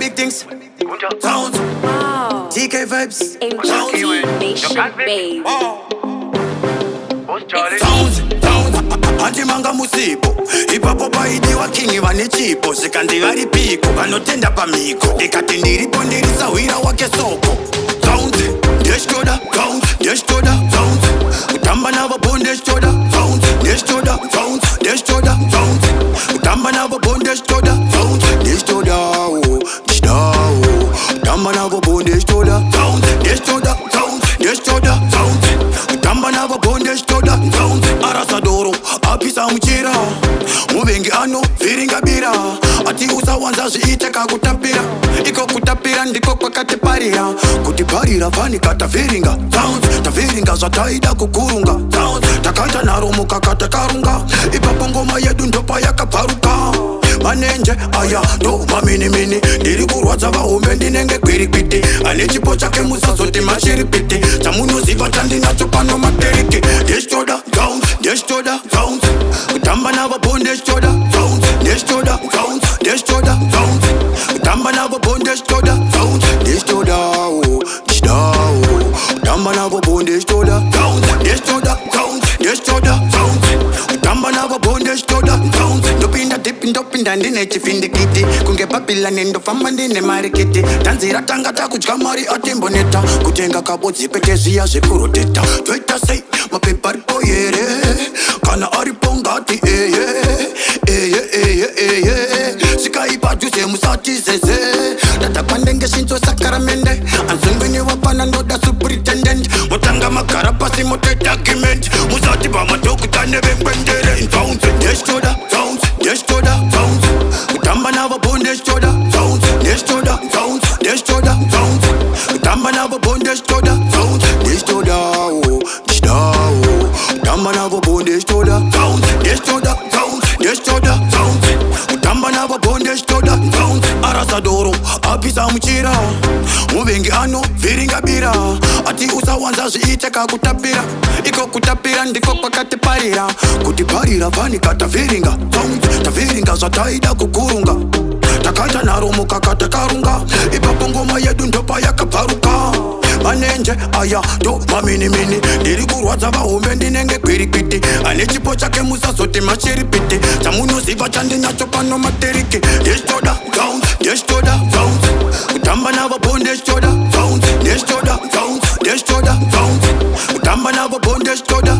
big things. Sound. Wow. TK Vybz. MGT Nation, babe. Sound. Anti manga musipo. Ipapo baidi wa kingi vane chipo. Sikandi vari piko. Vanotenda pamiko. Ikati ndiripo ndirisawira wake soko. Sound. Ndechitoda. Sound. Ndechitoda. Sound. Utamba na vabo ndechitoda. Sound. Ndechitoda. Sound. Ndechitoda. Sound. Utamba na vabo ndechitoda. Sound. Ndechitoda. Utamba na vabo ndechitoda. Sound. Ndechitoda. Sound. Ndechitoda. Sound. Utamba na vabo ndechitoda. Sound. Arasadoro. Apisa mchira. Muvengi ano. Viringa bira. Ati usawanza zviite kakutapira. Iko kutapira ndiko kwakatiparira. Kutiparira fani kataviringa. Sound. Taviringa zvataida kukurunga. Sound. Takaita naro mukakata karunga. Ipapo ngoma yedu ndopa yakaparuka. Manenje aya ndo maminimini. Ndiri kurwadza vahombe ndinenge kwirikwiti. Ane chipo chake musazoti mashiripiti. Chamunoziva chandinacho pano materiki. Ndechitoda sound. Ndechitoda sound. Utamba na vabo ndechitoda sound. Ndechitoda sound. Ndechitoda sound. Utamba na vabo ndechitoda sound. Ndechitoda utamba na vabo ndechitoda sound. Ndechitoda sound. Ndechitoda sound. Utamba na vabo ndechitoda sound. Ndopinda ndine chifindikiti. Kunge papila nendofamba ndine marikiti. Tanzira tanga takudya mari atimboneta. Kutenga kabodzi pete zviya zvekuroteta. Toita sei mapepa ripo yere. Kana aripo ngati sikaipa juze musati zeze. Tata kwandenge shinto sakaramende. Anzungwini wapana ndoda superintendent. Motanga makara pasi moteta argument. Musati ba madokutane bembendere. Sound. Ndechitoda sound. Ndechitoda sound. Utamba na vabo ndechitoda sound. Ndechitoda sound. Ndechitoda sound. Utamba na vabo ndechitoda sound. Ndechitoda utamba na vabo ndechitoda sound. Ndechitoda sound. Ndechitoda sound. Utamba na vabo ndechitoda sound. Arasadoro apisa mchira. Muvengi ano viringa bira. Ati usawanza zviite kakutapira. Iko kutapira ndiko kwakatiparira. Kutiparira fani kataviringa. Sound. Taviringa zvataida kukurunga. Takaita naro mukakata karunga. Ipapo ngoma yedu ndopa yakaparuka. Manenje aya ndo maminimini. Ndiri kurwadza vahombe ndinenge kwirikwiti. Ane chipo chake musazoti mashiripiti. Chamunoziva chandinacho pano materiki. Ndechitoda sound. Ndechitoda sound. Utamba na vabo ndechitoda sound. Ndechitoda sound. Ndechitoda sound. Utamba na vabo ndechitoda